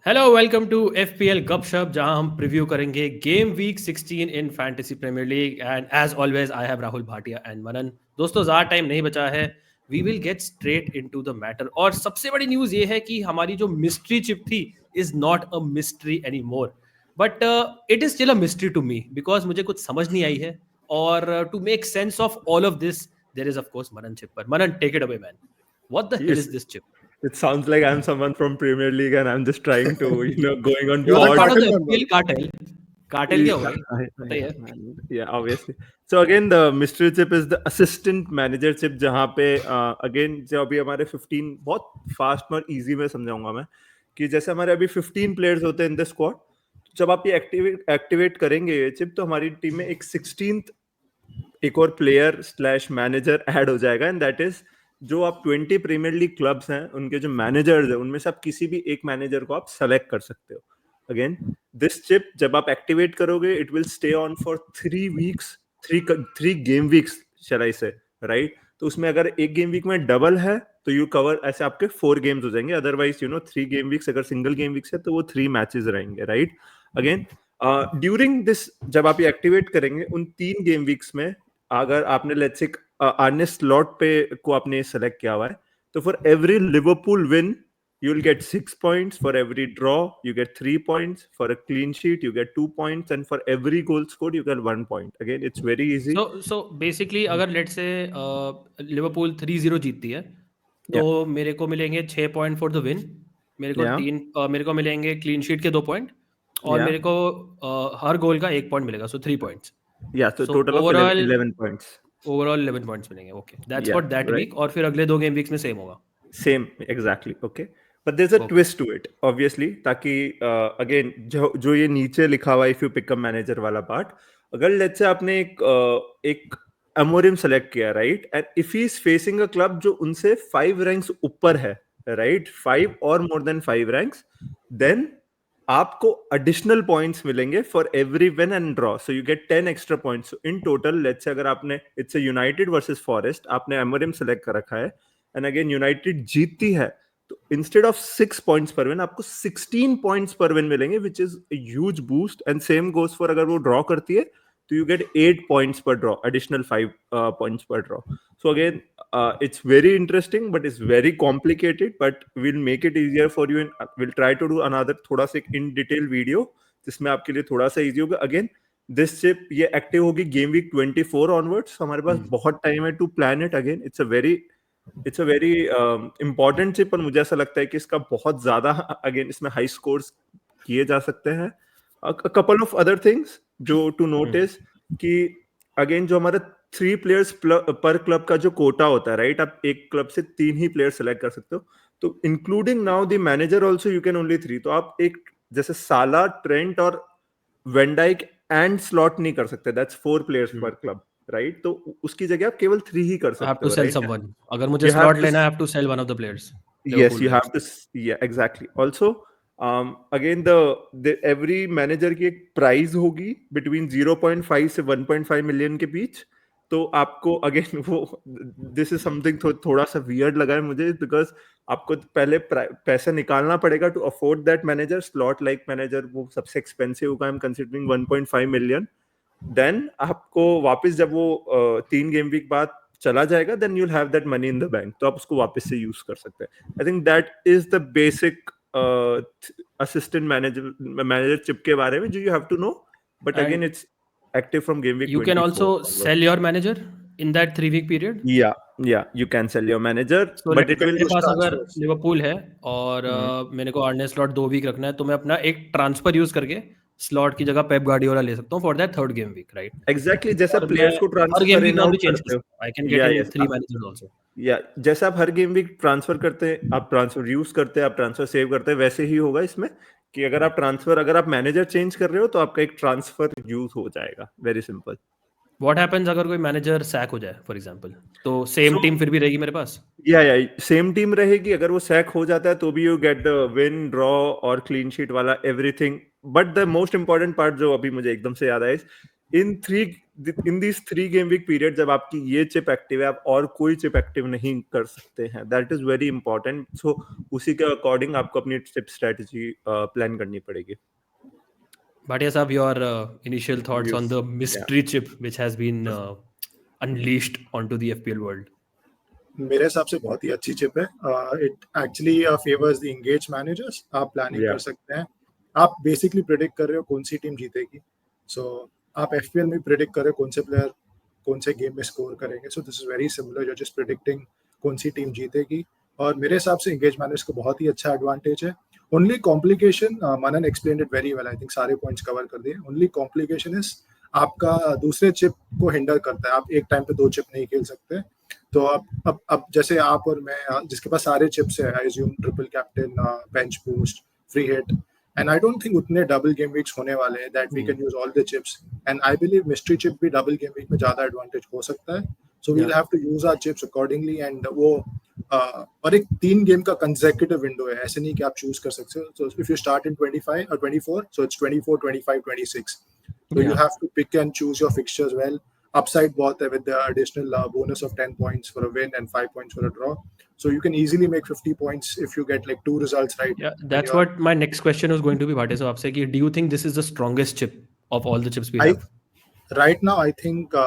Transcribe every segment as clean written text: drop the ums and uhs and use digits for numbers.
Hello welcome to FPL गपशप जहां हम प्रीव्यू करेंगे game week 16 in Fantasy Premier League and as always I have Rahul Bhatia and Manan. दोस्तों ज़्यादा टाइम नहीं बचा है, we will get straight into the matter. और सबसे बड़ी न्यूज़ ये है कि हमारी जो मिस्ट्री चिप थी is not a mystery any more, but it is still a mystery to me because मुझे कुछ समझ नहीं आई है। और to make sense of all of this there is of course Manan chipper. Manan, take it away man, what the hell Yes, is this chip? it sounds like I'm someone from Premier League and I'm just trying to, going on You You're the are part of pod. the cartel member. FPL cartel। Cartel क्या होगा ये? Yeah, बताइए। man. Yeah, obviously. So again, the mystery chip is the assistant manager chip, जहाँ पे again जो अभी हमारे 15 बहुत fast और easy में समझाऊंगा मैं कि जैसे हमारे अभी 15 players होते हैं in the squad, जब आप ये एक्टिवेट करेंगे ये चिप तो हमारी टीम में एक 16th एक और प्लेयर स्लैश मैनेजर ऐड हो जाएगा एंड दैट इज जो आप 20 प्रीमियर लीग क्लब्स हैं उनके जो मैनेजर्स हैं उनमें से आप किसी भी एक मैनेजर को आप सेलेक्ट कर सकते हो। अगेन दिस चिप जब आप एक्टिवेट करोगे it will stay on for 3 weeks, three game weeks शराई से, राइट। तो उसमें अगर एक गेम वीक में डबल है तो यू कवर ऐसे आपके 4 गेम्स हो जाएंगे, अदरवाइज 3 गेम वीक्स अगर सिंगल गेम वीक्स है तो वो 3 मैचेस रहेंगे, राइट। अगेन ड्यूरिंग दिस जब आप ये एक्टिवेट करेंगे उन 3 गेम वीक्स में अगर आपने लेट्स से आर्ने स्लॉट पे को आपने सेलेक्ट किया हुआ है तो for every Liverpool win you will get 6 points, for every draw you get 3 points, for a clean sheet you get 2 points, and for every goal scored you get 1 point. Again, it's very easy. So basically अगर late से Liverpool 3-0 जीतती है तो Yeah, मेरे को मिलेंगे 6 point for the win, yeah, मेरे को मिलेंगे क्लीन शीट के 2 पॉइंट, और yeah, मेरे को हर गोल का 1 पॉइंट मिलेगा, so 3 points. yeah. So so total of 11, overall 11 points. Overall 11 points मिलेंगे। Okay, that's Yeah, for that right. Week, और फिर अगले 2 गेम वीक्स में सेम होगा। Same, exactly. Okay, but there's a okay, twist to it, obviously, ताकि again जो ये नीचे लिखा हुआ है if you pick a manager वाला part, अगर let's say आपने एक अमोरिम सेलेक्ट किया, right, and if he is facing a club जो उनसे 5 रैंक्स ऊपर है, राइट, 5 और मोर देन 5 रैंक्स, देन आपको एडिशनल पॉइंट्स मिलेंगे for every win and draw, so you get 10 extra points in total. Let's say अगर आपने इट्स यूनाइटेड वर्सेस फॉरेस्ट, आपने एमोरिम सेलेक्ट कर रखा है एंड अगेन यूनाइटेड जीतती है तो इंस्टेड ऑफ 6 पॉइंट्स पर विन आपको 16 पॉइंट्स पर विन मिलेंगे, which is huge boost. And same goes for अगर वो ड्रॉ करती है तो you get 8 points per draw, additional 5 points per draw. So again, it's very interesting, but it's very complicated. But we'll make it easier for you, and we'll try to do another थोड़ा सा in detail video जिसमें आपके लिए थोड़ा सा easy होगा। Again, this chip ये active होगी game week 24 onwards, so हमारे पास बहुत time है to plan it. Again, it's a very important chip, और मुझे ऐसा लगता है कि इसका बहुत ज्यादा again इसमें high scores किए जा सकते हैं। A couple of other things जो टू नोटिस कि अगेन जो हमारा 3 प्लेयर्स पर क्लब का जो कोटा होता है, राइट, आप एक क्लब से 3 ही प्लेयर सेलेक्ट कर सकते हो, तो including now the manager also you can only 3। तो आप एक जैसे साला, ट्रेंट और वेंडाइक एंड स्लॉट नहीं कर सकते, दैट्स 4 प्लेयर्स पर क्लब, राइट। तो उसकी जगह आप केवल 3 ही कर आई हैव सकते टू हो, सेल राइट। समवन। अगर मुझे You have स्लॉट to लेना है, I have to sell one of the players yes, Liverpool you में। have to yeah, exactly. Also, again the every manager की एक प्राइस होगी between 0.5 से 1.5 मिलियन के बीच। तो आपको अगेन वो दिस इज समथिंग थोड़ा सा वियर्ड लगा है मुझे, बिकॉज आपको पहले पैसा निकालना पड़ेगा to afford that manager. Slot like manager वो सबसे एक्सपेंसिव होगा, I am considering 1.5 million. Then आपको वापस जब वो 3 गेम वीक बाद चला जाएगा, then you will have that money in the bank, तो आप उसको वापस से यूज कर सकते हैं। I think that is the basic assistant manager chip के बारे में जो you have to know, but again and it's active from game week you can 24 also onwards. Sell your manager in that 3 week period. Yeah, you can sell your manager, तो but let's it से will मेरे push पास अगर transfers. Liverpool है और मेरे को आर्ने slot 2 week रखना है, तो मैं अपना एक ट्रांसफर यूज करके स्लॉट की जगह पेप गार्डियोला ले सकता हूँ for that 3rd game week, right. exactly जैसे और मैं प्लेयर्स को हर गेम ट्रांसफर वीक इन में भी आउट चेंज कर करते हो। सकता हूँ। I can get in 3 managers also. या जैसे आप हर गेम वीक ट्रांसफर करते हैं, आप ट्रांसफर यूज करते हैं, आप ट्रांसफर सेव करते हैं, वैसे ही होगा इसमें कि अगर आप मैनेजर चेंज कर रहे हो तो आपका एक ट्रांसफर यूज हो जाएगा। Very simple. व्हाट हैपेंस अगर कोई मैनेजर सैक हो जाए फॉर एग्जांपल, तो सेम सो टीम फिर भी रहेगी मेरे पास? या सेम टीम रहेगी, अगर वो सैक हो जाता है तो भी you get the win, draw और क्लीन शीट वाला everything. But the most important part जो अभी मुझे एकदम से याद आया, इन these 3 game week period जब आपकी ये चिप एक्टिव है, आप और कोई चिप एक्टिव नहीं कर सकते हैं. That is very important. So उसी के अकॉर्डिंग आपको अपनी चिप स्ट्रेटजी प्लान करनी पड़ेगी. Bhatia Saab, your initial thoughts on Views. the mystery chip which has been unleashed onto the FPL world. मेरे हिसाब से बहुत ही अच्छी चिप है. It actually favours the engage managers. आप प्लानिंग कर सकते हैं. आप बेसिकली प्रेडिक्ट कर रहे हो कौन सी टीम जीतेगी. सो आप एफपीएल में प्रेडिक्ट कर रहे हो कौन से प्लेयर कौन से गेम में स्कोर करेंगे. So this is very similar. You just predicting कौन सी टीम जीतेगी. और मेरे हिसाब से एंगेज मैनेजर्स को बहुत ही अच्छा एडवांटेज है. Only complication, Manan explained it very well. I think सारे पॉइंट्स कवर कर दिए. ओनली कॉम्प्लिकेशन इज आपका दूसरे चिप को हिंडर करता है. आप एक टाइम पे 2 चिप नहीं खेल सकते. तो अब जैसे आप और मैं जिसके पास सारे चिप्स है, I assume triple captain, bench boost, free hit, and I don't think उतने डबल गेम वीक्स होने वाले हैं that we can use all the chips. And I believe mystery chip भी डबल गेम वीक में ज्यादा advantage हो सकता है. So we will have to use our chips accordingly. And वो और एक 3 गेम का कंसेक्यूटिव विंडो है. ऐसे नहीं कि आप चूज कर सकते हो. So if you start in 25 और 24, so it's 24, 25, 26. So you have to pick and choose your fixtures well. Upside बहुत है with the additional bonus of 10 points for a win and 5 points for a draw. So you can easily make 50 points if you get like 2 results right. Yeah, that's what my next question was going to be, Bhatia. So आपसे कि do you think this is the strongest chip of all the chips we have? Right now I think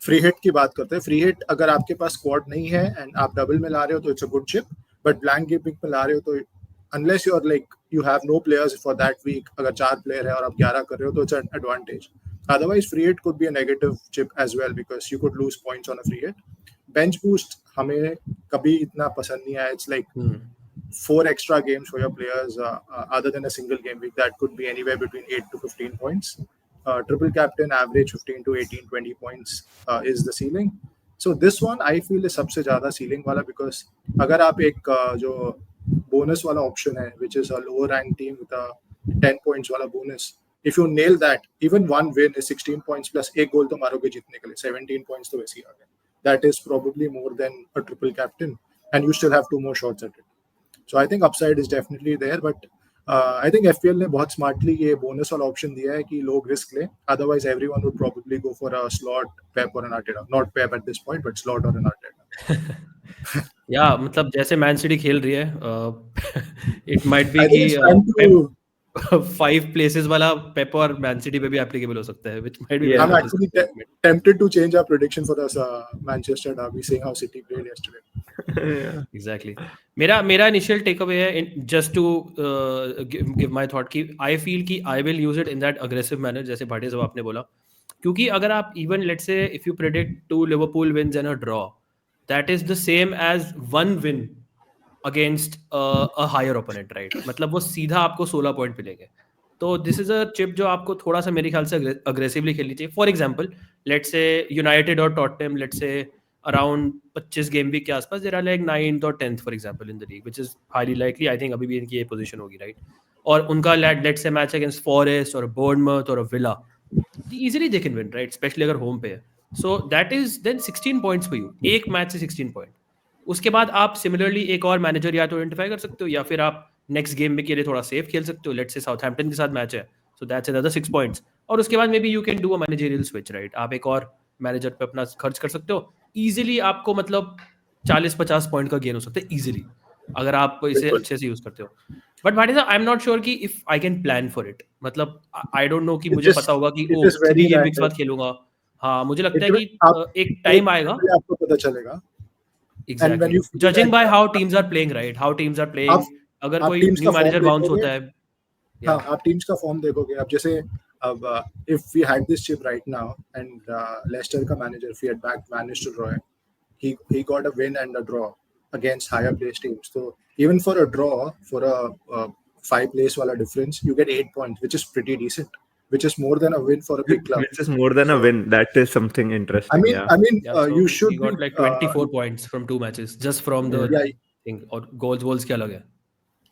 free hit की बात करते हैं. Free hit अगर आपके पास squad नहीं है and आप double में ला रहे हो तो it's a good chip. But blank gaming में ला रहे हो तो unless you're like you have no players for that week, अगर 4 player है और आप 11 कर रहे हो तो it's an advantage. Otherwise free hit could be a negative chip as well because you could lose points on a free hit. Bench boost हमें कभी इतना पसंद नहीं आया. It's like 4 extra games for your players other than a single game week that could be anywhere between 8 to 15 points. Triple captain average 15 to 18, 20 points is the ceiling. So this one I feel is सबसे ज़्यादा ceiling वाला because अगर आप एक जो bonus वाला option है which is a lower ranked team with a 10 points वाला bonus, if you nail that, even one win is 16 points plus एक goal तो मारोगे जीतने के लिए. 17 points तो वैसे ही आ गए. That is probably more than a triple captain and you still have 2 more shots at it. So I think upside is definitely there, but I think FPL ने बहुत smartly ये bonus वाला option दिया है कि लोग risk लें. Otherwise everyone would probably go for a slot, Pep or an Arteta. Not Pep at this point, but slot or an Arteta. या मतलब जैसे मैन सिटी खेल रही है इट माइट बी कि 5 places वाला पेप और मैन सिटी पे भी एप्लीकेबल हो सकता है which might be I'm actually tempted to change our prediction for this Manchester derby, seeing how City played yesterday. Exactly. मेरा initial takeaway है just to give my thought कि I feel कि I will use it in that aggressive manner जैसे भाटिया साहब आपने बोला. क्योंकि अगर आप even let's say if you predict 2 Liverpool wins and a draw, that is the same as 1 win against a higher opponent, right? मतलब वो सीधा आपको 16 पॉइंट मिलेंगे. तो दिस इज अ चिप जो आपको थोड़ा सा मेरे ख्याल से अग्रेसिवली खेलनी चाहिए. For example let's say United और Tottenham let's say around 25 game week के आसपास देयर आर लाइक 9th और 10th for example in the league which is highly likely. I think अभी भी इनकी ये पोजीशन होगी, राइट? और उनका let's say match against Forest और बोर्नमथ और Villa easily they can win, right? Specially अगर होम पे है. So that is then 16 points for you. एक मैच से 16 पॉइंट. उसके बाद आप सिमिलरली एक और मैनेजर या तो आइडेंटिफाई कर सकते हो या फिर आप नेक्स्ट गेम में के लिए थोड़ा सेफ खेल सकते हो. लेट्स से साउथहैम्पटन के साथ मैच है, सो दैट्स अनदर 6 पॉइंट्स. और उसके बाद may be you can do a managerial switch, right? आप एक और मैनेजर पे अपना खर्च कर सकते हो. इजीली आपको मतलब 40-50 पॉइंट का गेन हो सकता है इजीली अगर आप इसे अच्छे से यूज करते हो. But Bhatia I am not sure कि if I can plan for it. मतलब आई डोंट नो कि मुझे पता होगा कि ओ 3 गेम वीक्स बाद खेलूंगा. हाँ, मुझे लगता है कि एक टाइम आएगा आपको पता चलेगा. Exactly. Judging by how teams are playing, right? How teams are playing. अगर कोई न्यू मैनेजर बाउंस होता है, हाँ, आप टीम्स का फॉर्म देखोगे. अब जैसे अब if we had this chip right now and Leicester का manager if he had backed Van Nistelrooy, he got a win and a draw against higher placed teams. So even for a draw, for a 5 place वाला difference, you get 8 points, which is pretty decent. Which is more than a win for a big club. Which is more than a win. That is something interesting. I mean, so you should he got like 24 points from 2 matches just from the thing. और goals क्या लगे?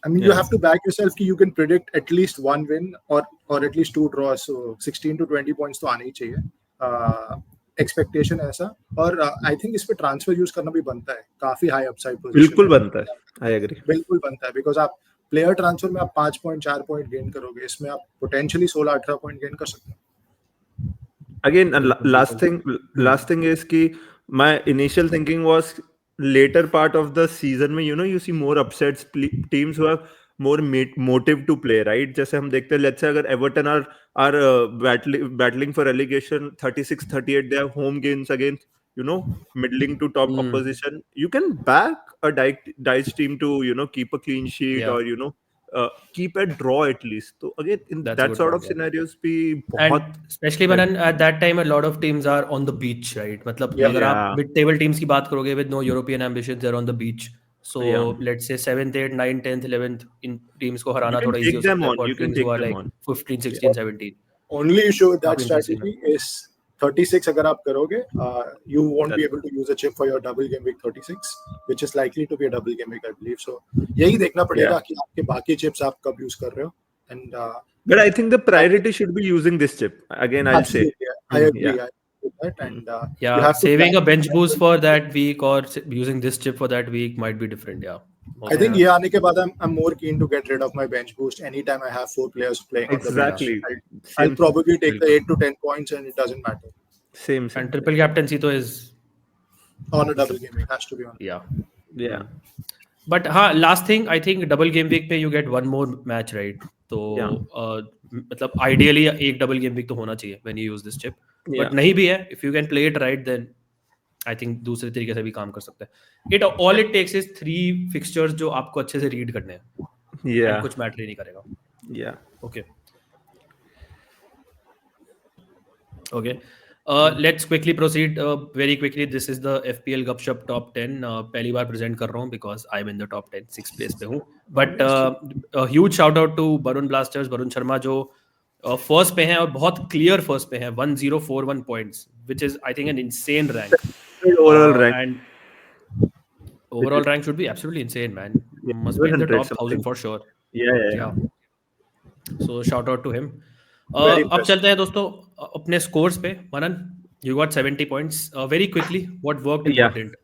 I mean, you have to back yourself कि you can predict at least 1 win or at least 2 draws. So 16 to 20 points तो आने ही चाहिए. Expectation है ऐसा. और I think इस पे transfer use करना भी बनता है. काफी high upside position. बिल्कुल बनता है. I agree. बिल्कुल बनता है because आप प्लेयर ट्रांसफर में आप 5 पॉइंट 4 पॉइंट गेन करोगे. इसमें आप पोटेंशियली 16-18 पॉइंट गेन कर सकते हो. again बिल्कुल, last बिल्कुल। thing last thing is कि my initial thinking was later part of the season में you see more upsets teams who have more motive to play, right? जैसे हम देखते हैं, let's say अगर Everton are battling for relegation 36-38, they have home games against middling to top Hmm. opposition. You can back a dice team to keep a clean sheet, Yeah. or keep a draw at least. So again, in That's a that good sort point, of yeah. scenarios भी And बहुत especially Manan, at that time a lot of teams are on the beach, right? मतलब Yeah. अगर आप yeah mid table teams की बात करोगे with no European ambitions, they're on the beach. So yeah let's say 7th, 8th, 9th, 10th, 11th in teams को you Hariana can थोड़ा easy take हो them सकता है on for you can teams who take are them like on 15, Yeah. 16, 17. Only issue with that काफी interesting है। strategy is 36 अगर आप करोगे, you won't be That's able to use a chip for your double game week 36, which is likely to be a double game week, I believe. So यही देखना पड़ेगा कि आपके बाकी chips आप कब use कर रहे हो. And but I think the priority should be using this chip again, I'll say. absolutely, I agree. Yeah. I agree with that. And you Yeah, have to saving plan. a bench boost for that week or using this chip for that week might be different. Yeah. I think ये आने के बाद I'm more keen to get rid of my bench boost anytime I have 4 players playing on the bench. Exactly. I'll Same probably take the बिल्कुल। 8 to 10 points and it doesn't matter. same And triple captaincy तो is On a double game, it has to be on. yeah. yeah But हाँ, last thing I think double game week पे you get one more match, right? तो मतलब ideally एक double game week तो होना चाहिए when you use this chip. Yeah. But नहीं भी है, if you can play it right, then I think दूसरे तरीके से भी काम कर सकते हैं. All it takes is 3 fixtures जो आपको अच्छे से read करने हैं. yeah And कुछ matter ही नहीं करेगा. yeah Okay. Okay. Let's quickly proceed very quickly. This is the FPL Gupshup top 10. पहली बार present कर रहा हूँ because I'm in the top 10, 6th place पे हूँ. But a huge shout out to Barun Blasters, Barun Sharma जो first पे हैं और बहुत clear first पे हैं, 1041 points, which is I think an insane rank. overall rank. And overall rank should be absolutely insane, man. Yeah, Must be in the 100 top 1000 something. for sure. yeah So shout out to him. Very अब impressive. चलते हैं दोस्तों अपने scores पे. Manan, you got 70 points. Very quickly, what worked and Yeah. what didn't?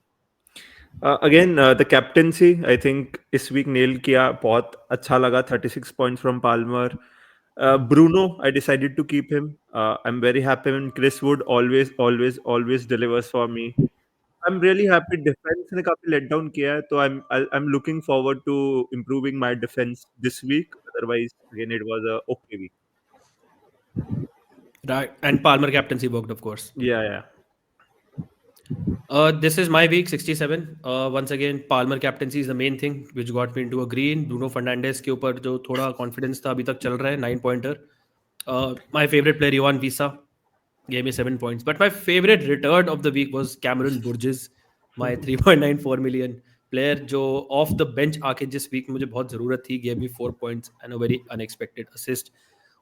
Again, the captaincy I think इस week nail किया, बहुत अच्छा लगा. 36 points from Palmer. Bruno, I decided to keep him. I'm very happy when Chris Wood always delivers for me. I'm really happy defense ने काफी let down किया है, तो I'm looking forward to improving my defense this week. Otherwise, again, it was a okay week. Right, and Palmer captaincy worked, of course. Yeah. This is my week 67. Once again, Palmer captaincy is the main thing which got me into a green. Bruno Fernandes के ऊपर जो थोड़ा confidence था अभी तक चल रहा है, 9 pointer. My favorite player Johan Visa gave me 7 points. But my favorite return of the week was Cameron Burgess, my 3.94 million player जो off the bench आके जिस week मुझे बहुत ज़रूरत थी, gave me 4 points and a very unexpected assist.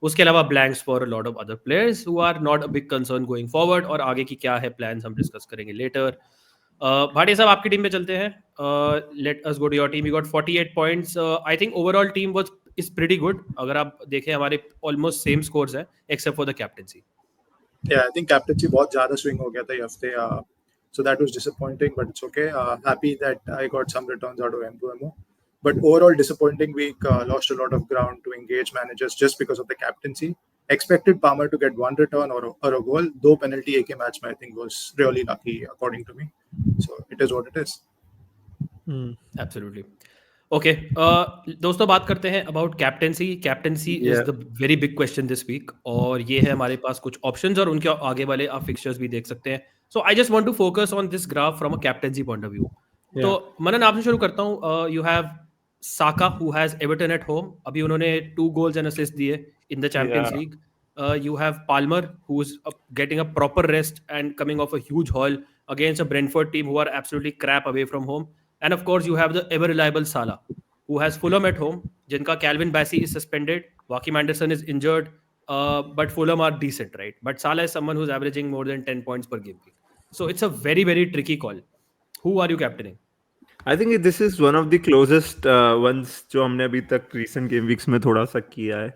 उसके अलावा blanks for a lot of other players who are not a big concern going forward, और आगे की क्या है प्लान्स हम डिस्कस करेंगे लेटर. भाटिया साहब आपकी टीम पे चलते हैं. Let us go to your team. You got 48 points. I think overall team was is pretty good. अगर आप देखें हमारे ऑलमोस्ट सेम स्कोर्स हैं except for the captaincy. Yeah, I think captaincy बहुत ज़्यादा swing हो गया था ये हफ्ते. So that was disappointing, but it's okay. Happy that I got some returns out of M2MO. But overall disappointing week. Lost a lot of ground to engage managers just because of the captaincy. Expected Palmer to get 1 return or a goal. 2 penalty AK match में I think was really lucky according to me. So it is what it is. Absolutely. Okay, दोस्तों बात करते हैं about captaincy. Captaincy is the very big question this week, और ये है हमारे पास कुछ ऑप्शंस और उनके आगे वाले आप फिक्चर्स भी देख सकते हैं. So I just want to focus on this graph from a captaincy point of view. तो मनन आपसे शुरू करता हूँ. You have Saka who has Everton at home. अभी उन्होंने 2 गोल्स एंड असिस्ट दिए in the Champions League. You have Palmer who is getting a proper rest and coming off a huge haul against a Brentford team who are absolutely crap away from home. And of course, you have the ever reliable Salah, who has Fulham at home. Jinka Calvin Bassey is suspended, Joachim Anderson is injured, but Fulham are decent, right? But Salah is someone who's averaging more than 10 points per game week. So it's a very, very tricky call. Who are you captaining? I think this is one of the closest ones जो हमने अभी तक recent game weeks में थोड़ा सा किया है.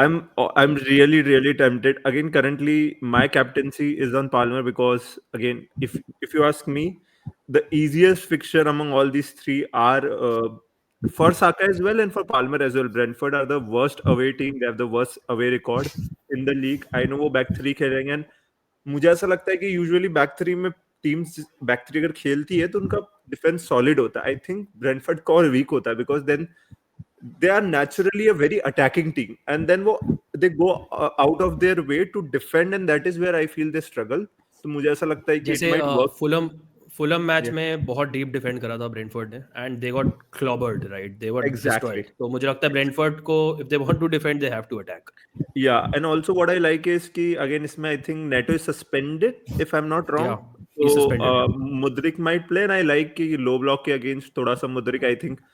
I'm really tempted. Again, currently my captaincy is on Palmer because again, if you ask me, the easiest fixture among all these three are for Saka as well and for Palmer as well. Brentford are the worst away team. They have the worst away record in the league. I know वो back three खेलेंगे and मुझे ऐसा लगता है कि usually back three में teams back three अगर खेलती है तो उनका डिफेंस सॉलिड होता है. आई थिंक ब्रेंटफोर्ड का और वीक होता है because then they are naturally a very attacking team and then they go out of their way to defend and that is where I feel they struggle. तो मुझे ऐसा लगता है कि it जैसे might work. Fulham match Yeah. में बहुत deep defend करा था ब्रेंटफोर्ड ने and they got clobbered, right? They were Exactly. Destroyed. तो मुझे लगता है ब्रेंटफोर्ड को if they want to defend they have to attack. Yeah, and also what I like is कि again इसमें I think Neto is suspended if I'm not wrong. Yeah, he's suspended. Mudrik might play and I like कि low block के against थोड़ा सा Mudrik I think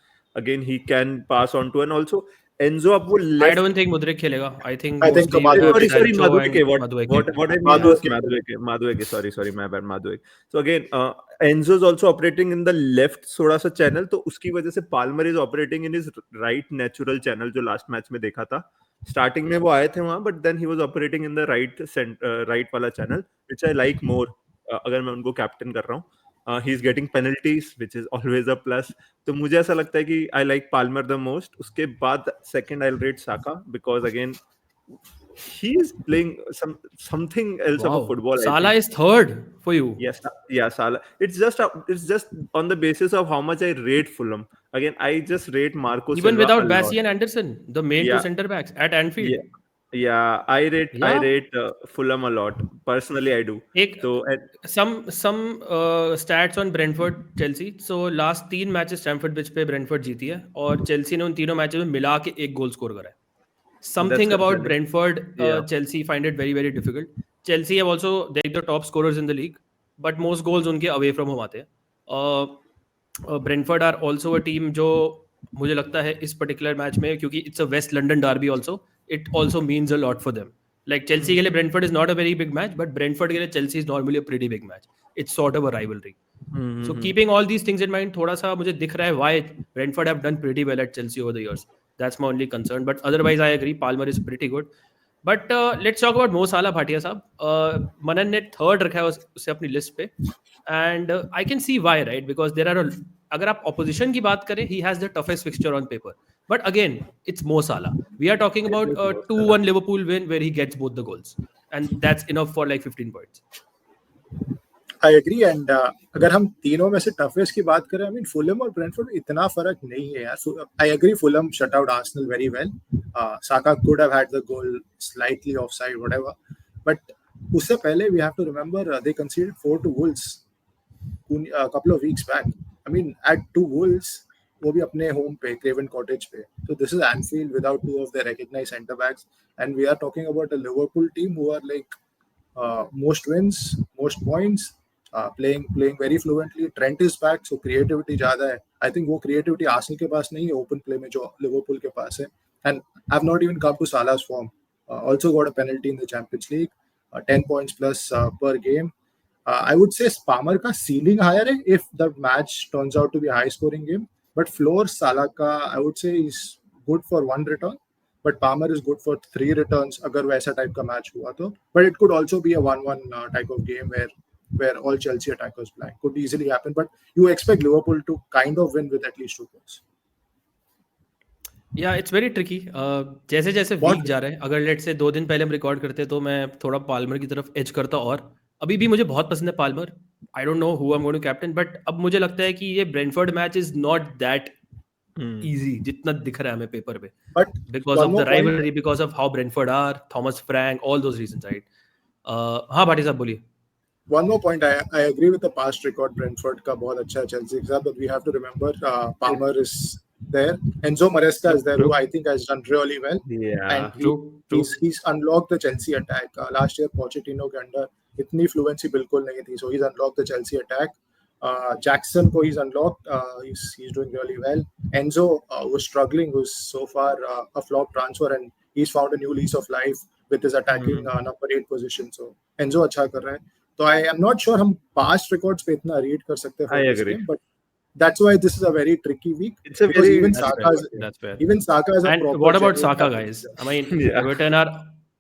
again he can pass on to and also Enzo अब वो I left. don't think Mudrik खेलेगा. I think I think mostly sorry Sancho Madueke. and What I mean was Madueke. Sorry my bad Madueke. So again Enzo is also operating in the left थोड़ा सा channel तो उसकी वजह से Palmer is operating in his right natural channel जो last match में देखा था. स्टार्टिंग में वो आए थे वहां but then he was operating in the right वाला channel which I like more. अगर मैं उनको कैप्टन कर रहा हूँ he is getting penalties which is always a plus. तो मुझे ऐसा लगता है कि I like Palmer the most. उसके बाद second I will rate Saka because again he is playing something else of a football. Salah is third for you. Yes, yeah, Salah. It's just on the basis of how much I rate Fulham. Again, I just rate Marco Even Silva without a Bassey lot. and Anderson, the main two centre backs at Anfield. Yeah, I rate Fulham a lot. Personally, I do. Some stats on Brentford Chelsea. So last 3 matches Stamford bridge पे Brentford जीती है और Chelsea ने उन तीनों matches में मिला के 1 गोल स्कोर करा है. Something about Brentford, Chelsea find it very very difficult. Chelsea have also they're the top scorers in the league, but most goals उनके away from home आते हैं. Brentford are also a team जो मुझे लगता है इस particular match में क्योंकि it's a West London derby also, it also means a lot for them. Like Chelsea के लिए Brentford is not a very big match, but Brentford के लिए Chelsea is normally a pretty big match. It's sort of a rivalry. So keeping all these things in mind, थोड़ा सा मुझे दिख रहा है why Brentford have done pretty well at Chelsea over the years. That's my only concern. But otherwise, I agree. Palmer is pretty good. But let's talk about Mo Salah, Bhatia साहब. मनन ने third रखा है उसे अपनी list पे. And I can see why, right? Because there are अगर आप opposition की बात करें, he has the toughest fixture on paper. But again, it's Mo Salah. We are talking about a 2-1 Liverpool win where he gets both the goals. And that's enough for like 15 points. I agree and अगर हम तीनों में से toughest की बात करें, I mean Fulham और Brentford इतना फर्क नहीं है यार. I agree Fulham shut out Arsenal very well. Saka could have had the goal slightly offside whatever, but उससे पहले we have to remember they conceded 4 to Wolves a couple of weeks back. I mean at 2 Wolves, वो भी अपने home पे Kraven cottage पे. So this is Anfield without 2 of their recognized centre backs, and we are talking about a Liverpool team who are like most wins, most points. Playing very fluently. Trent is back, so creativity ज़्यादा है. I think वो creativity Arsenal के पास नहीं है open play में जो Liverpool के पास है. And I've not even come to Salah's form. Also got a penalty in the Champions League. 10 points plus per game. I would say Palmer का ceiling higher है if the match turns out to be a high scoring game. But floor Salah का I would say is good for 1 return. But Palmer is good for 3 returns अगर वैसा type का match हुआ तो. But it could also be a 1-1 type of game where all Chelsea attackers blank. Could easily happen, but you expect Liverpool to kind of win with at least 2 goals. Yeah, it's very tricky. जैसे जैसे week जा रहे हैं, अगर let's say 2 दिन पहले हम record करते तो मैं थोड़ा पाल्मर की तरफ एज करता और अभी भी मुझे बहुत पसंद है Palmer. I don't know who I am going to captain, but अब मुझे लगता है कि ये Brentford match is not that easy जितना दिख रहा है हमें पेपर पे. But because of the rivalry, because of how Brentford are, Thomas Frank, all those reasons, right? हाँ भाटी साहब बोलिए. One more point, I agree with the past record. Brentford का बहुत अच्छा है Chelsea के साथ, but we have to remember Palmer is there. Enzo Maresca is there, who I think has done really well. Yeah, and he's unlocked the Chelsea attack. Last year Pochettino के अंदर इतनी fluency बिल्कुल नहीं थी, so he's unlocked the Chelsea attack. Jackson को he's unlocked. He's doing really well. Enzo was struggling, was so far a flop transfer, and he's found a new lease of life with his attacking number 8 position. So Enzo अच्छा कर रहा है. So I am not sure हम past records पे इतना read कर सकते हैं. I agree. But that's why this is a very tricky week. It's a very even Saka is a and proper. What about Saka, guys? I mean, Everton are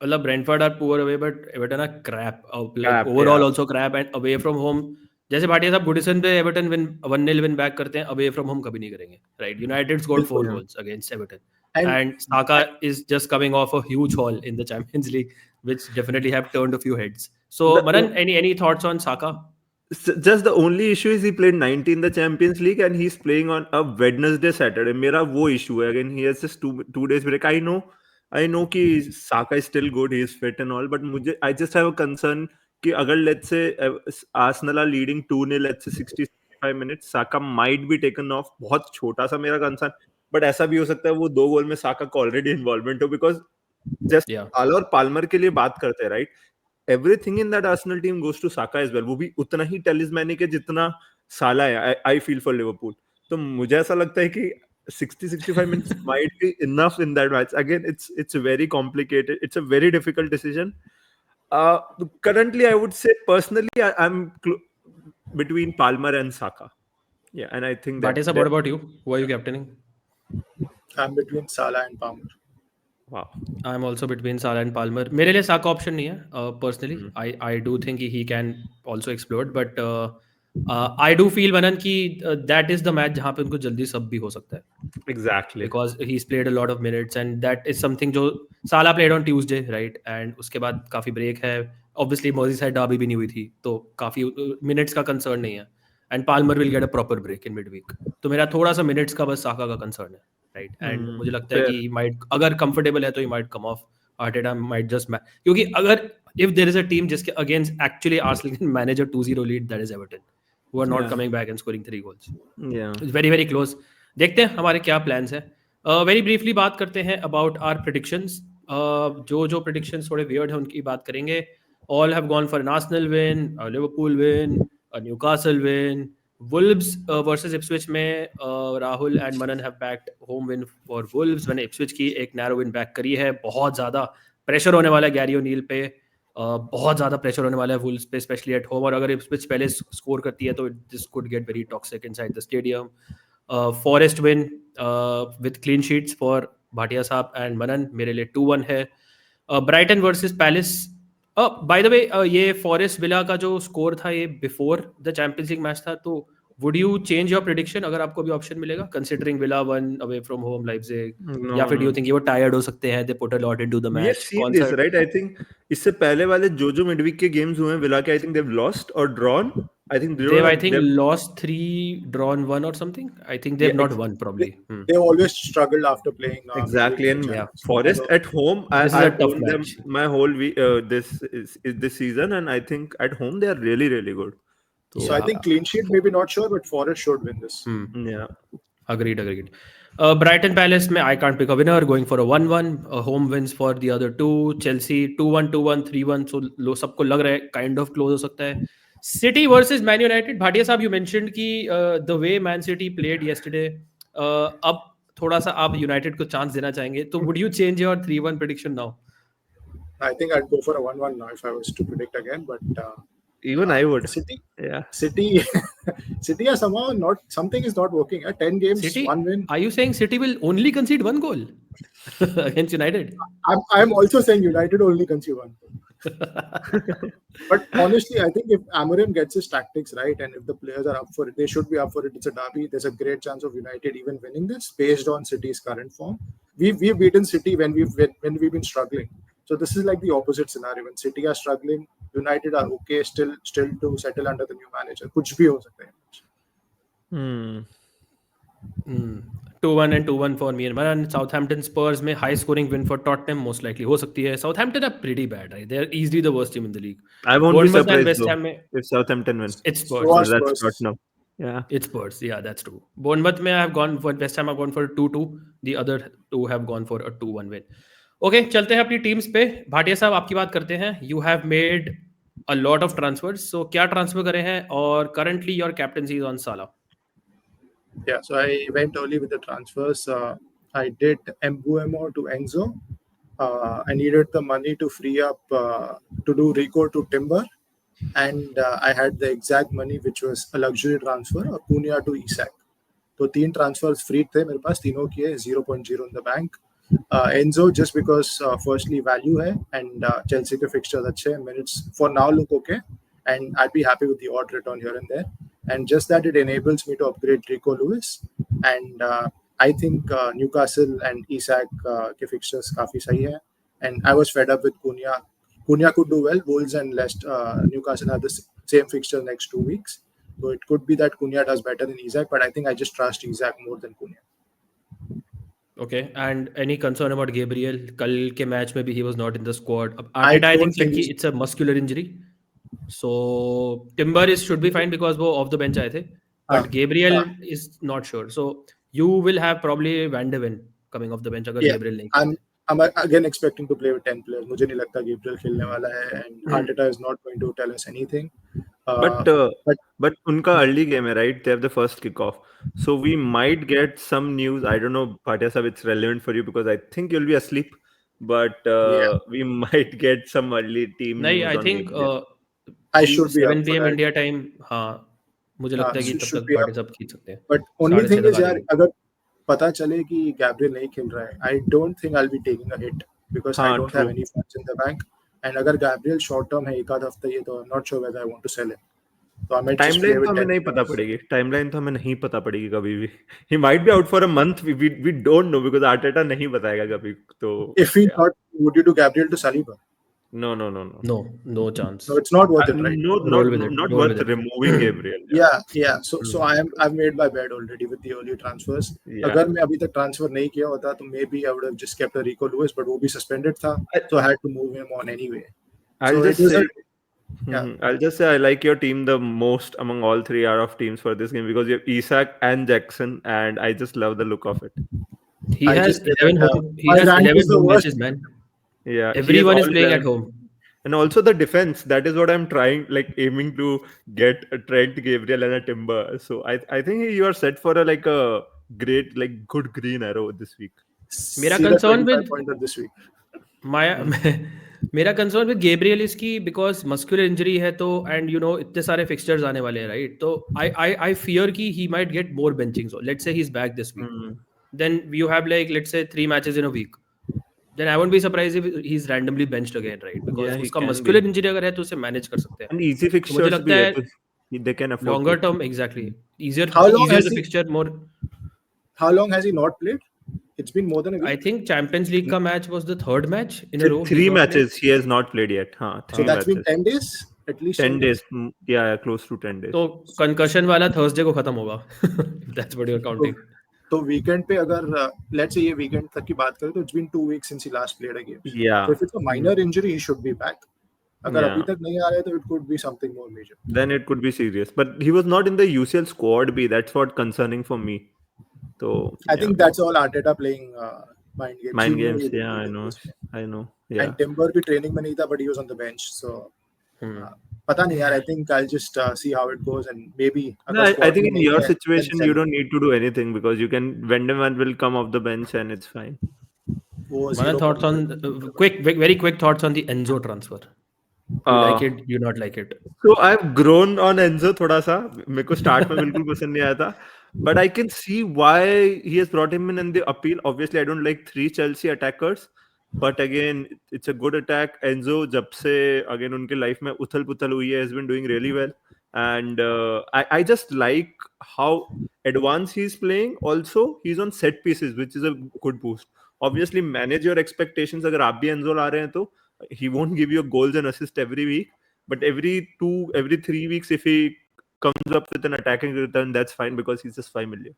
मतलब Brentford are poor away, but Everton are crap. Like overall also crap, and away from home. जैसे भाटिया साहब Goodison पे Everton 1-0 win back करते हैं, away from home कभी नहीं करेंगे, right? United scored 4 goals against Everton, and Saka is just coming off a huge haul in the Champions League, which definitely have turned a few heads. So The- Manan, any thoughts on Saka? Just the only issue is he played 90 in the Champions League and he's playing on a Wednesday, Saturday. मेरा वो issue है. Again, he has just two days break. I know कि Saka is still good, he is fit and all, but I just have a concern कि अगर let's say Arsenal are leading 2-0, let's say 60-65 minutes, Saka might be taken off. बहुत छोटा सा मेरा concern, but ऐसा भी हो सकता है वो 2 गोल में Saka का already involvement हो, because just Yeah. साला और पाल्मर के लिए बात करते हैं, right? Everything in that Arsenal team goes to Saka as well. वो भी उतना ही talismanic है जितना साला है. I feel for Liverpool. तो मुझे ऐसा लगता है कि 60-65 minutes might be enough in that match. Again, it's very complicated. It's a very difficult decision. Currently, I would say personally, I'm between Palmer and Saka. Yeah, and I think that. Bhatia, what about you? Who are you captaining? I'm between Salah and Palmer. Wow. I'm also between Salah and Palmer. मेरे लिए Saka option नहीं है personally. I do think he can also explode, but I do feel Manan कि that is the match जहाँ पे उनको जल्दी सब भी हो सकता है. Exactly. Because he's played a lot of minutes and that is something जो Salah played on Tuesday, right? And उसके बाद काफी break है. Obviously Merseyside derby भी नहीं हुई थी, तो काफी minutes का concern नहीं है. And Palmer will get a proper break in midweek. तो मेरा थोड़ा सा minutes का बस Saka का concern है. Right, and मुझे लगता है कि he might, अगर comfortable है तो he might come off. Arteta might just क्योंकि अगर if there is a team जिसके against actually Arsenal can manage a 2-0 lead, that is Everton, who are not coming back and scoring 3 goals. Yeah. It's very very close. देखते हैं हमारे क्या plans है. Very briefly बात करते हैं about our predictions. जो predictions थोड़े weird हैं उनकी बात करेंगे. All have gone for an Arsenal win, a Liverpool win, a Newcastle win. Wolves versus Ipswich में Rahul and Manan have backed home win for Wolves. मैंने इप्सविच की एक नैरो विन बैक करी है. बहुत ज़्यादा प्रेशर होने वाला है गैरी ओनील पे, बहुत ज़्यादा प्रेशर होने वाला है वुल्व्स पे स्पेशली एट होम. और अगर इप्सविच पहले स्कोर करती है तो this could get very toxic inside the stadium. Forest win with clean sheets for Bhatia साहब एंड मनन, मेरे लिए 2-1 है. Brighton versus Palace. By the way ये फॉरेस्ट विला का जो स्कोर था ये before the Champions League match था, तो would you change your prediction अगर आपको भी ऑप्शन मिलेगा, considering Villa won away from home Leipzig, या फिर डू यू थिंक ये वो टायर्ड हो सकते हैं, they put a lot into the match? We have seen this, right? I think इससे पहले वाले जो मिडवीक के गेम्स हुए हैं विला के, I think they've lost or drawn. I think they've lost 3, drawn 1 or something. I think they've not won probably. They always struggled after playing. Exactly, and Forest at home. This is a tough them match. my whole week, this season, and I think at home they are really really good. So I think clean sheet maybe not sure, but Forest should win this. Yeah, agreed. Brighton Palace में I can't pick a winner, going for a 1-1. Home wins for the other two. Chelsea 2-1, 2-1, 3-1. So सबको लग रहा है kind of close हो सकता है. City versus Man United. Bhatia साहब, you mentioned कि the way Man City played yesterday, अब थोड़ा सा आप United को chance देना चाहेंगे, तो would you change your 3-1 prediction now? I think I'd go for a 1-1 now if I was to predict again, but even I would. City are somehow not, something is not working. 10 games, City, 1 win. Are you saying City will only concede 1 goal against United? I'm also saying United only concede 1 goal. But honestly, I think if Amorim gets his tactics right and if the players are up for it, they should be up for it. It's a derby. There's a great chance of United even winning this based on City's current form. We've beaten City when we've been struggling. So this is like the opposite scenario. When City are struggling, United are okay still to settle under the new manager. कुछ भी हो सकता है. 2-1 and 2-1 for me and Manan. Southampton Spurs में high scoring win for Tottenham most likely हो सकती है. Southampton are pretty bad, right? They're easily the worst team in the league. I won't be surprised West Ham if Southampton wins. It's Spurs. That's Tottenham. Yeah, it's Spurs. Yeah, that's true. Bournemouth में I have gone for West Ham. I've gone for a 2-2. The other two have gone for a 2-1 win. Okay, चलते हैं अपनी teams पे. भाटिया साहब, आपकी बात करते हैं. You have made a lot of transfers. So क्या ट्रांसफर करे हैं और currently your captaincy is on Salah? Yeah, so I went early with the transfers. I did Mbeumo to Enzo. I needed the money to free up to do Rico to Timber, and I had the exact money, which was a luxury transfer, Acuna to Isak. So 3 transfers free थे मेरे पास, तीनों किए, 0.0 in the bank. Enzo just because firstly value है and Chelsea के fixtures अच्छे हैं, minutes for now look okay, and I'd be happy with the odd return here and there. And just that it enables me to upgrade Rico Lewis, and I think Newcastle and Isak के fixtures काफी सही है, and I was fed up with Cunha Cunha could do well. Wolves and Newcastle have the same fixture next 2 weeks. So it could be that Cunha does better than Isak, but I think I just trust Isak more than Cunha. Okay, and any concern about Gabriel? कल के match में भी he was not in the squad. अब I Arteta I don't think said think कि he's- it's a muscular injury. So Timber should be fine because वो off the bench आए थे. But हाँ, Gabriel हाँ. is not sure. So you will have probably Van de Ven coming off the bench अगर Yeah, Gabriel नहीं खेलते. I'm again expecting to play with 10 players. मुझे नहीं लगता Gabriel खेलने वाला है, and Arteta is not going to tell us anything. But But उनका early game है, right? They have the first kickoff, so we might get some news. I don't know, Bhatia sahab, it's relevant for you because I think you'll be asleep. But Yeah. we might get some early team नहीं, news I on think Gabriel. I should be up 7 for PM that. India time. हाँ, मुझे लगता है कि तब should तक be party up. सब खींच सकते हैं. But only 6:30 thing is लगा यार, देंगे. अगर पता चले कि Gabriel नहीं खेल रहा है, I don't think I'll be taking a hit because I हाँ, don't have true. any funds in the bank. And अगर Gabriel short term है एक आध हफ्ते ये तो I'm not sure whether I want to sell him. So I might just play timeline with तो हमें 10 नहीं पता players. पड़ेगी. टाइमलाइन तो हमें नहीं पता पड़ेगी कभी भी. He might be out for a month. We don't know because Arteta नहीं बताएगा कभी. तो If we yeah. thought, would you do Gabriel to Saliba? No. No chance. So it's not worth it, right? No, Roll with it. not Roll worth with it. removing Gabriel. Yeah. So I've made my bed already with the early transfers. Yeah. अगर मैं अभी तक transfer नहीं किया होता तो maybe I would have just kept a Rico Lewis, but वो भी suspended था, so I had to move him on anyway. I'll So just it was say, yeah. I'll just say I like your team the most among all three out of teams for this game because you have Isak and Jackson, and I just love the look of it. He I has just said 11 that, home. He my has rank 11 is the home worst. matches, man. Yeah, he has Everyone is all playing 11. at home. And also the defense. That is what I'm trying, like aiming to get a Trent, Gabriel, and a Timber. So I think you are set for a great, like good green arrow this week. मेरा See the concern 25 with pointer this week. मेरा concern with Gabriel इसकी because muscular injury है तो and you know इतने सारे fixtures आने वाले हैं राइट तो आई फियर कि he might get more benching let's say he is back this week then you have like let's say 3 matches in a week then I won't be surprised if he is randomly benched again right because Yeah, he उसका can muscular be. Injury अगर है तो उसे manage कर सकते हैं And easy तो मुझे fixtures लगता भी है, है तो they can afford longer to. Term exactly How long easier has the he- fixture more How long has he not played? It's been more than a week. I think Champions League का match was the third match in a row. Three He's not matches he has not played yet. हाँ, So three that's been matches. 10 days at least. 10 days. Yeah, close to 10 days. तो concussion वाला Thursday को खत्म होगा. That's what you're counting. तो weekend पे अगर let's say ये वीकेंड तक की बात करें तो it's been 2 weeks since he last played a game. Yeah. So if it's a minor injury, he should be back. अगर Yeah. अभी तक नहीं आ रहा है तो it could be something more major. Then it could be serious. But he was not in the UCL squad B. That's what concerning for me. So I think that's all Arteta playing mind games. mind He knew games. he Yeah, I would know. lose. I know. Yeah. And Timber भी training में नहीं था, but he was on the bench. So पता नहीं यार. I think I'll just see how it goes and maybe. No, I think in your then situation sell you him. don't need to do anything because you can Vendeman will come off the bench and it's fine. वो My 0. thoughts on very quick thoughts on the Enzo transfer. You like it? You not like it? So I've grown on Enzo थोड़ा सा. मेरे को start में बिल्कुल पसंद नहीं आया था. But I can see why he has brought him in and the appeal. Obviously, I don't like 3 Chelsea attackers. But again, it's a good attack. Enzo, जब से again उनके life में उथल-पुथल हुई है, has been doing really well. And I just like how advanced he's playing. Also, he's on set pieces, which is a good boost. Obviously, manage your expectations. अगर आप भी Enzo ला रहे हैं तो he won't give you goals and assists every week. But every 3 weeks, if he comes up with an attacking return, that's fine because he's just 5 million.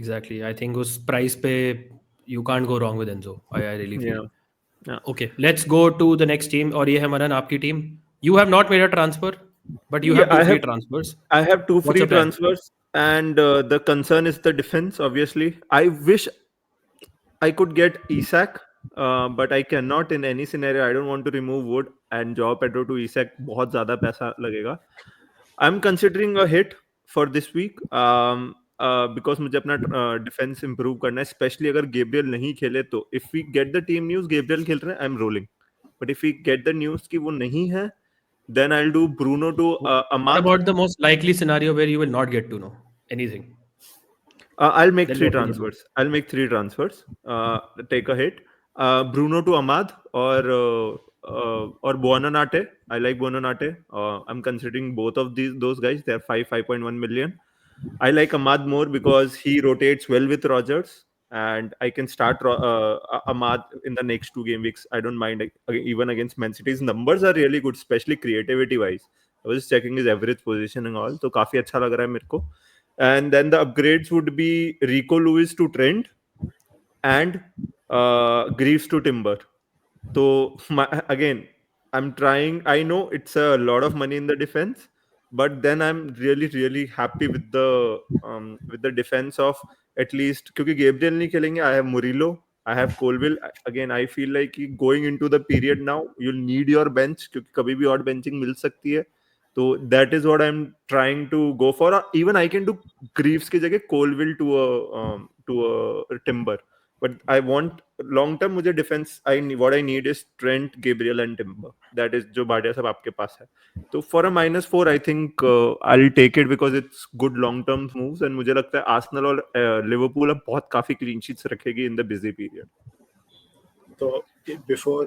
Exactly. I think उस price पे you can't go wrong with Enzo. I really feel. Yeah. Okay, let's go to the next team. और ये है मनन आपकी team. You have not made a transfer, but you have Yeah, 2 free transfers. I have 2 What's free your plan? transfers, and the concern is the defense. Obviously, I wish I could get Isak, but I cannot in any scenario. I don't want to remove Wood and Joao Pedro to Isak. बहुत ज़्यादा पैसा लगेगा. I'm considering a hit for this week because मुझे अपना defense improve करना है, especially अगर Gabriel नहीं खेले तो. If we get the team news Gabriel खेल रहे हैं, I'm rolling. But if we get the news कि वो नहीं है, then I'll do Bruno to What Amad. about the most likely scenario where you will not get to know anything? I'll make Then 3 what will you do? transfers. I'll make 3 transfers. Take a hit. Bruno to Amad or Buonanotte. I like Buonanotte. I'm considering both of those guys. They're 5.1 million. I like Amad more because he rotates well with Rodgers. and I can start Ahmad in the next 2 game weeks. I don't mind. Even against Man City, his numbers are really good, especially creativity wise. I was checking his average position and all, तो काफी अच्छा लग रहा है मेरे को. And then the upgrades would be Rico Lewis to Trent and Greaves to Timber. So again, I'm trying. I know it's a lot of money in the defense, but then I'm really happy with the defense of at least, क्योंकि Gabriel नहीं खेलेंगे. I have Murillo, I have Colville. Again, I feel like going into the period now, you'll need your bench क्योंकि कभी भी odd benching मिल सकती है. So that is what I'm trying to go for. Even I can do Greaves की जगह Colville to a Timber. But I want long term, मुझे defense, what I need is Trent, Gabriel and Timber. That is जो भाटिया सब आपके पास है. तो for a -4 I think I'll take it because it's good long term moves, and मुझे लगता है Arsenal और Liverpool अब बहुत काफी clean sheets रखेगी in the busy period. तो before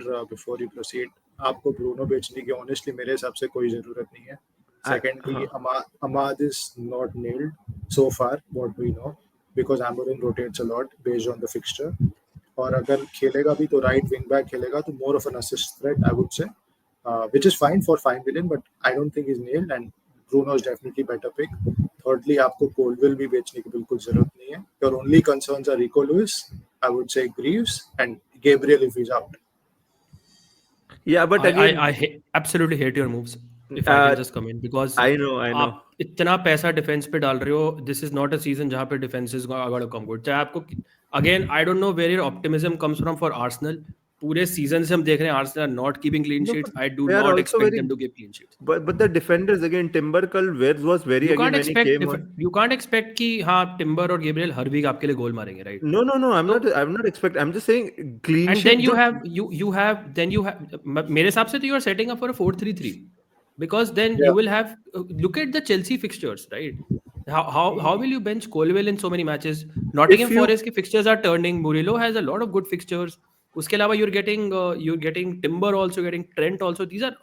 you proceed, आपको ब्रूनो बेचने की honestly मेरे हिसाब से कोई जरूरत नहीं है. Secondly, Ahmad is not nailed so far, what we know, because Amorim rotates a lot based on the fixture. और अगर खेलेगा भी तो right wing back खेलेगा तो more of an assist threat, I would say, which is fine for 5 million, but I don't think he's nailed, and Bruno is definitely better pick. Thirdly, आपको Colville भी बेचने की बिल्कुल जरूरत नहीं है. Your only concerns are Rico Lewis, I would say Greaves, and Gabriel if he's out. Yeah, but again, I absolutely hate your moves. If I can just come in, because I know. आप इतना पैसा defence पे डाल रहे हो. This is not a season जहाँ पे defence is gonna come good. चाहे आपको again I don't know where your optimism comes from for Arsenal. पूरे सीजन से हम देख रहे हैं Arsenal are not keeping clean sheets. I do not expect them to keep clean sheets. But the defenders again, Timber कल was very again when he came on. You can't expect कि हाँ timber और Gabriel हर week आपके लिए गोल मारेंगे, right? No. I'm not expecting. I'm just saying clean and sheet. then you have मेरे हिसाब से तो you are setting up for a 4-3-3, because then you will have look at the Chelsea fixtures, right? How will you bench Colville in so many matches? Nottingham Forest के fixtures are turning. Murillo has a lot of good fixtures. उसके अलावा you're getting Timber also, getting Trent also. These are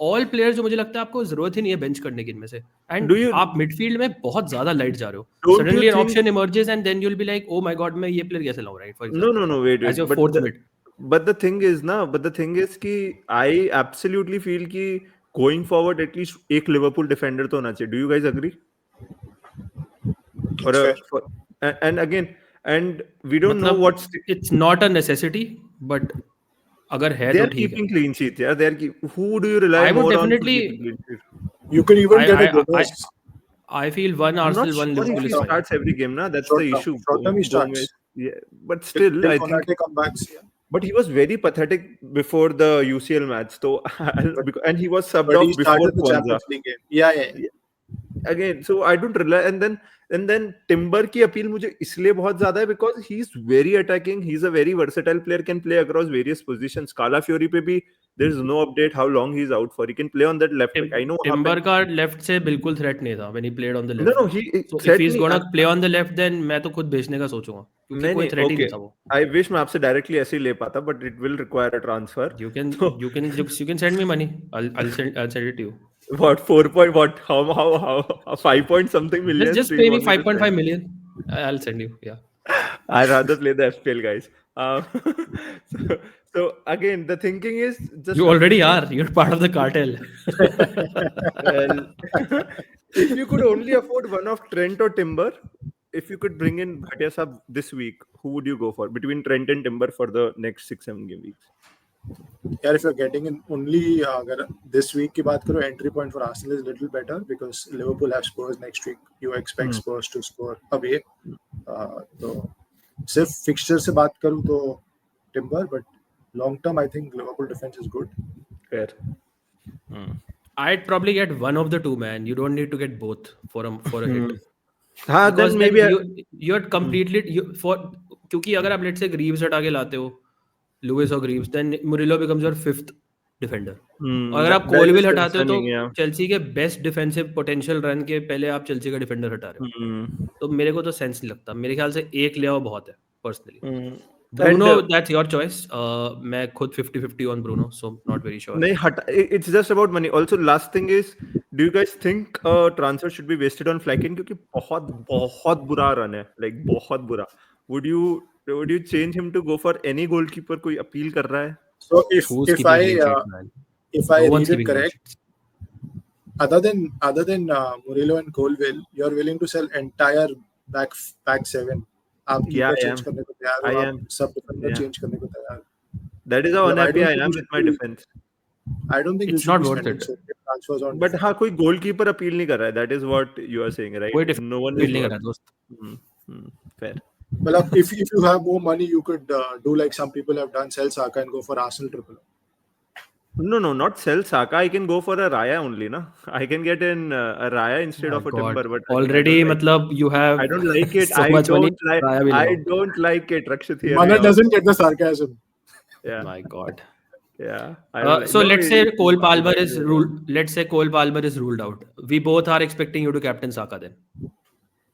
all players जो मुझे लगता है आपको जरूरत ही नहीं है बेंच करने की इनमें से. And आप मिडफील्ड में बहुत ज्यादा लाइट जा रहे हो. Suddenly an option emerges and then you'll be like, oh my god, मैं ये player कैसे लाऊं, right? For example, No, wait. As your fourth mid. But the thing is कि I absolutely feel कि going forward at least एक Liverpool defender तो होना चाहिए. Do you guys agree? And we don't know what's. It's not a necessity, but अगर है तो ठीक है. Keeping clean sheets, yeah. Who do you rely I would more definitely. on? You could even get a Gomez. I feel one Arsenal, one Liverpool is fine. He starts every game, na? That's the issue. Short term he starts. Yeah, but still, I think. Comebacks, yeah. But he was very pathetic before the UCL match, so and he was subbed off before the Champions League game. Yeah. Again, so I don't rely. And then Timber की appeal मुझे इसलिए बहुत ज्यादा है because he is very attacking. He's a very versatile player, can play across various positions. Calafiori पे भी there is no update how long he's out for. He can play on that left. I know Timber का left से बिल्कुल threat नहीं था when he played on the left. No, so if he's gonna play on the left, then मैं तो खुद बेचने का सोचूंगा क्योंकि कोई threat ही नहीं था वो. I wish मैं आपसे directly ऐसे ही ले पाता, but it will require a transfer. You can send me money. I'll send it to you. What 4 point? What how 5 point something million? Just pay me 5.5 million. I'll send you. Yeah. I'd rather play the FPL, guys. So again, the thinking is just you already are. You're part of the cartel. Well, if you could only afford one of Trent or Timber, if you could bring in Bhatia Sahab this week, who would you go for between Trent and Timber for the next 6-7 game weeks? Yeah, if you're getting in only अगर this week की बात करो, entry point for Arsenal is a little better because Liverpool have Spurs next week. You expect Spurs to score away. तो सिर्फ fixture से बात करूँ तो Timber, but long term I think Liverpool defense is good. Fair. I'd probably get one of the two, man. You don't need to get both for a hit. हाँ, then maybe you're completely क्योंकि अगर आप let's say Greaves हटा के लाते हो, Lewis or Greaves, then Murillo becomes your 5th defender. और अगर आप Colville हटाते हो तो चेल्सी के बेस्ट डिफेंसिव पोटेंशियल रन के पहले आप चेल्सी का डिफेंडर हटा रहे हो. तो मेरे को तो सेंस नहीं लगता. मेरे ख्याल से एक ले आओ बहुत है personally. Bruno, that's your choice. मैं खुद 50-50 on Bruno, so not very sure. नहीं हटा. It's just about money. Also, last thing is, do you guys think transfer should be wasted on Flecken? क्योंकि बहुत बुरा रन है, like बहुत बुरा. Would you would you change him to go for any goalkeeper? कोई appeal कर रहा है? So if Who's if keeping I clean sheets, man? if I No one's read it keeping clean correct, sheets. other than Murillo and Colville, you're willing to sell entire back seven. आप Yeah, keeper I change am. करने को तैयार I हो, am. आप सब defender Yeah. change करने को तैयार हो. That is how मतलब I unhappy don't I think am you with should my be- defense. I don't think you It's should not be worth spending it. so many transfers on. But हाँ कोई goalkeeper appeal नहीं कर रहा है. That is what you are saying, right? कोई No one feel is. नहीं कर रहा दोस्त. Fair. Well, if you have more money, you could do like some people have done, sell Saka and go for Arsenal triple. No, not sell Saka. I can go for a Raya only, na. I can get in a Raya instead My of a God. Timber. But Already, I don't like मतलब you have I don't like it. so much money. Raya भी I लगाओ. don't like it. Rakshit here. Mana doesn't get the sarcasm. Yeah. My God. Yeah. I don't like. So No, let's say it- Cole Palmer is ruled. Let's say Cole Palmer is ruled out. We both are expecting you to captain Saka then.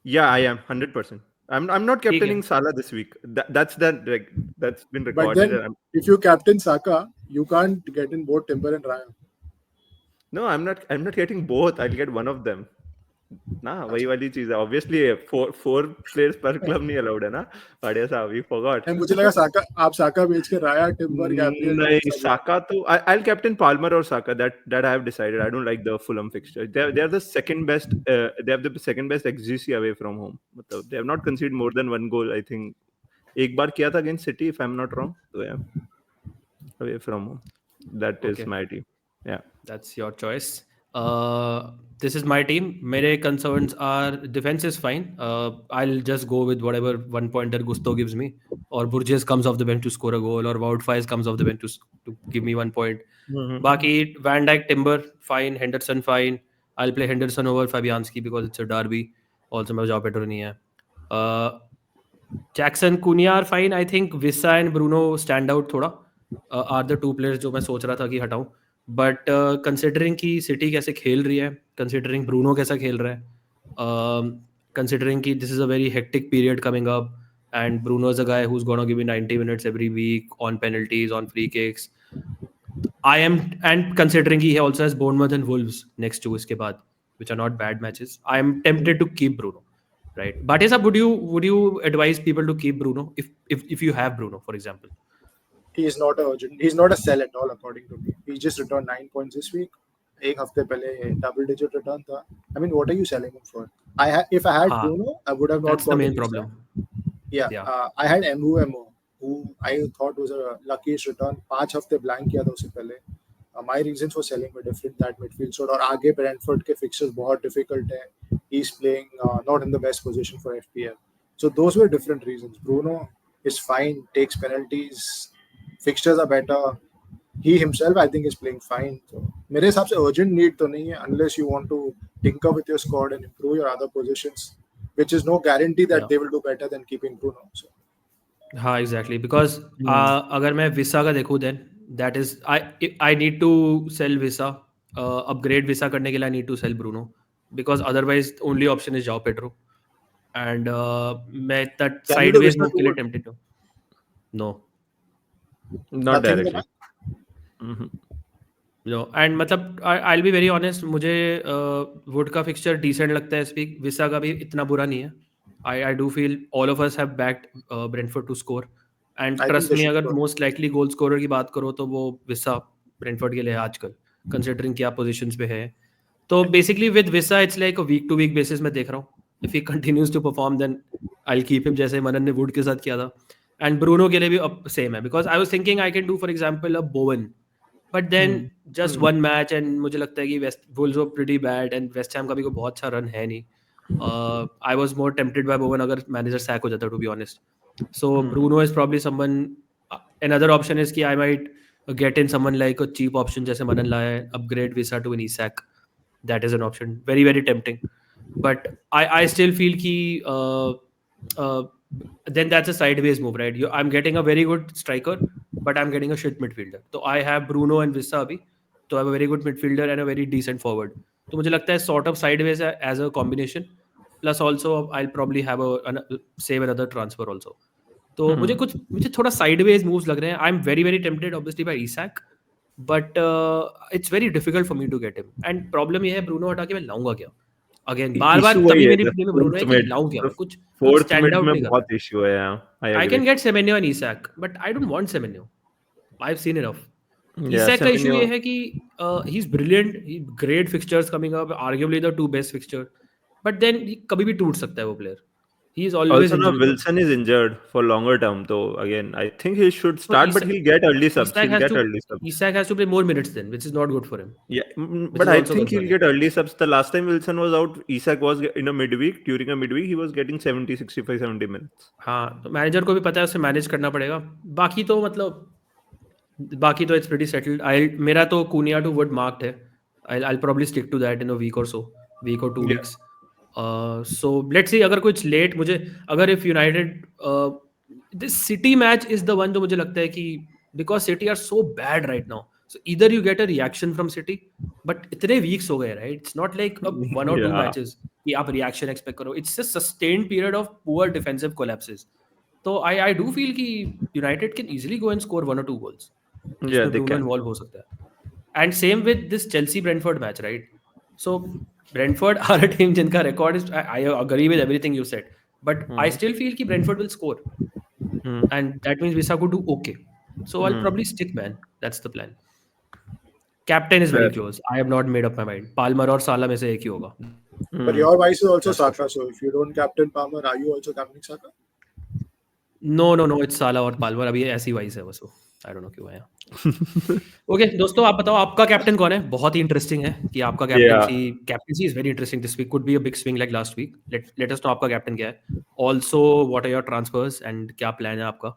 Yeah, I am 100%. I'm not captaining Salah this week. That's been But recorded. then, if you captain Saka, you can't get in both Timber and Raya. No, I'm not getting both. I'll get one of them. ना वही वाली चीज है. Obviously, four players per club नहीं allowed है ना. बढ़िया सा, we forgot. And मुझे लगा आप Saka बेच के Raya, Timber, Gabriel. नहीं, Saka तो I'll captain Palmer or Saka. That I have decided. I don't like the Fulham fixture. They're the second best. They have the second best XGC away from home. मतलब they have not conceded more than one goal. I think एक बार किया था against City, if I'm not wrong. So yeah, away from home. That is my team. Yeah, that's your choice. This is my team. मेरे concerns are defense is fine. I'll just go with whatever one pointer Gusto gives me, or Burgess comes off the bench to score a goal, or Wout Faes comes off the bench to give me 1 point. बाकी Van Dijk, Timber fine, Henderson fine. I'll play Henderson over Fabianski because it's a derby. Also मैं Joao Pedro नहीं है. Jackson, Cunha are fine. I think Vissa and Bruno stand out थोड़ा. Are the two players जो मैं सोच रहा था कि हटाऊं. बट कंसिडरिंग कि सिटी कैसे खेल रही है, कंसिडरिंग ब्रूनो कैसा खेल रहा है, कंसिडरिंग कि this is a very hectic period coming up and Bruno is a guy who is gonna give me 90 minutes every week on penalties, on free kicks. I am and considering he also has Bournemouth and Wolves next to इसके बाद, which are not bad matches. I am tempted to keep Bruno. Right, but is would you advise people to keep Bruno if you have Bruno, for example? He is not urgent. He's not a sell at all, according to me. He just returned 9 points this week. एक हफ्ते पहले double-digit return था. I mean, what are you selling him for? If I had Bruno, I would have not. That's the main problem. Yeah. I had Mbeumo, who I thought was a luckiest return. 5 हफ्ते blank किया था उससे पहले. My reasons for selling were different. That midfield sort और आगे Brentford के fixtures बहुत difficult है. He's playing not in the best position for FPL. So those were different reasons. Bruno is fine, takes penalties. Fixtures are better. He himself, I think, is playing fine. So, मेरे हिसाब से urgent need तो नहीं है, unless you want to tinker with your squad and improve your other positions, which is no guarantee that they will do better than keeping Bruno. So. हाँ, exactly. Because अगर मैं Vissa का देखूँ, then that is I need to sell Vissa. Upgrade Vissa करने के लिए I need to sell Bruno, because otherwise only option is Joao Pedro. And मैं that sideways move के लिए tempted हूँ. No. Not directly. No, and मतलब I'll be very honest, मुझे would का फिक्सचर डिसेंट लगता है इस वीक. विसा का भी इतना बुरा नहीं है. I do feel all of us have backed Brentford to score, and trust me, अगर most likely goal scorer की बात करो तो वो विसा Brentford के लिए है आजकल, considering क्या positions पे है. तो basically with Vissa it's like a week to week basis मैं देख रहा हूँ. If he continues to perform, then I'll keep him, जैसे मनन ने वुड के साथ किया था. And Bruno के लिए भी same है, because I was thinking I can do, for example, a Bowen, but then just one match, and मुझे लगता है कि Wolves were pretty bad, and West Ham का भी कोई बहुत अच्छा रन है नहीं. I was more tempted by Bowen अगर manager sack हो जाता, to be honest. So Bruno is probably someone. Another option is कि I might get in someone like a cheap option जैसे मनन लाया है, upgrade Vissa to an Isak. That is an option. Very, very tempting. But I still feel कि then that's a sideways move, right? I'm getting a very good striker, but I'm getting a shit midfielder. So I have Bruno and Vissa अभी, तो I have a very good midfielder and a very decent forward. तो मुझे लगता है sort of sideways as a combination. Plus also I'll probably have save another transfer also. तो मुझे थोड़ा sideways moves लग रहे हैं. I'm very, very tempted obviously by Isak, but it's very difficult for me to get him. And problem ये है, Bruno हटा के मैं लाऊंगा क्या? अगेन बार-बार इशू वही तभी है मेरी टीम में ब्रूनो है फोर्थ कि मिड, लाऊं क्या मैं, कुछ फोर्थ स्टैंड मिड आउट में नहीं कर बहुत रहा इशू है। आई है। I agree. Can get Semenyo and Isak but I don't want Semenyo, I have seen enough. या इसाक का इशू सेमेन्यो ये है कि he is brilliant, great fixtures coming up, arguably the 2 best fixture, but then कभी भी टूट सकता है वो player. He is always also now injury prone. Wilson is injured for longer term, so again I think he should So start, but he'll get early subs. Isak He'll has get to early subs. Isak has to play more minutes then, which is not good for him, Yeah, which but is I also think he'll concerning. get early subs. The last time Wilson was out, Isak was in a midweek. During a midweek, he was getting 70, 65, 70 minutes. हाँ, तो manager को भी पता है उसे manage करना पड़ेगा। बाकी तो मतलब बाकी तो इट्स प्रीटी सेटल्ड। आई मेरा तो कूनिया टू वुड मार्क्ड है। I probably stick to that in a week or so, week or 2 Yeah. Weeks. So let's see अगर कुछ लेट मुझे, अगर if United this City match is the one जो मुझे लगता है कि because City are so bad right now, so either you get a reaction from City, but इतने वीक्स हो गए right, it's not like a 1 और 2 Yeah. मैचेस कि आप रिएक्शन एक्सपेक्ट करो, it's a sustained period of poor defensive collapses. तो I do feel कि United can easily go and score 1 और 2 गोल्स Yeah, जिसमें they ब्रूनो can. इन्वॉल्व हो सकता है। And same with this Chelsea Brentford match right. So Brentford are a team जिनका record is, I agree with everything you said, but I still feel कि Brentford will score Hmm. and that means Visa could do okay. So I'll probably stick, man. That's the plan. Captain is very Fair. close. I have not made up my mind. Palmer और साला में से एक ही होगा. But Hmm. your vice is also That's for Saka, so if you don't captain Palmer, are you also captaining Saka? No, it's साला और Palmer, अभी ऐसी वाइस है बस वो. I don't know क्यों है. ओके दोस्तों, आप बताओ आपका कैप्टन कौन है? बहुत ही इंटरेस्टिंग है कि आपका Yeah. Captaincy is very interesting this week, could be a big swing like last week. Let us know आपका कैप्टन क्या है, also what are your transfers and क्या प्लान है आपका।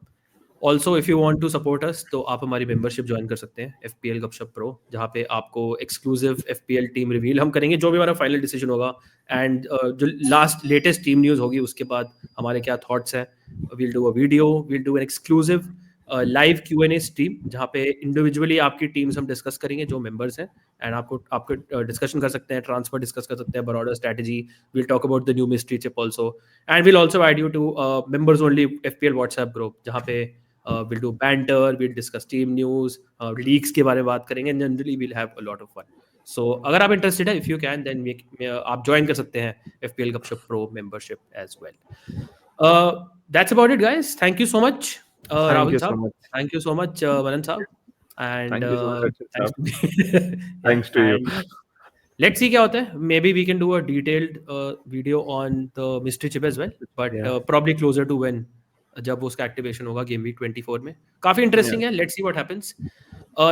Also if you want to support us तो आप हमारी membership join कर सकते हैं, FPL गपशप प्रो, जहाँ पे आपको एक्सक्लूसिव FPL टीम रिवील हम करेंगे, जो भी हमारा फाइनल डिसीजन होगा एंड जो लास्ट लेटेस्ट टीम न्यूज़ होगी उसके बाद हमारे क्या थॉट्स हैं, we'll do a video, we'll do an exclusive live Q&A stream जहाँ पे इंडिविजुअली आपकी टीम्स हम डिस्कस करेंगे जो मेंबर्स हैं, एंड आपको डिस्कशन कर सकते हैं, ट्रांसफर डिस्कस कर सकते हैं, broader strategy, will talk about the new mystery chip also, and will also add you to members only FPL WhatsApp group जहाँ पे will do banter, will discuss team news, leagues के बारे में बात करेंगे, and generally will have a lot of fun. So अगर आप interested है, इफ यू कैन देन आप ज्वाइन कर सकते हैं FPL Gupshup pro membership as well. That's about it guys, thank you so much Thank Rahul you so साहब, much. thank you so much Manan साहब, and Thank you so much, Rachit thanks saab. to Thanks to you. and let's see क्या होता है, maybe we can do a detailed video on the mystery chip as well, but Yeah. probably closer to when जब उसका activation होगा game week 24 में। काफी interesting है, let's see what happens.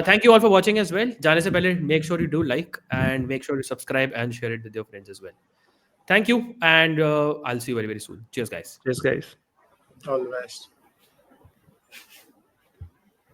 Thank you all for watching as well. जाने से पहले make sure you do like and make sure you subscribe and share it with your friends as well. Thank you and I will see you very very soon. Cheers guys. Cheers, guys. All the best.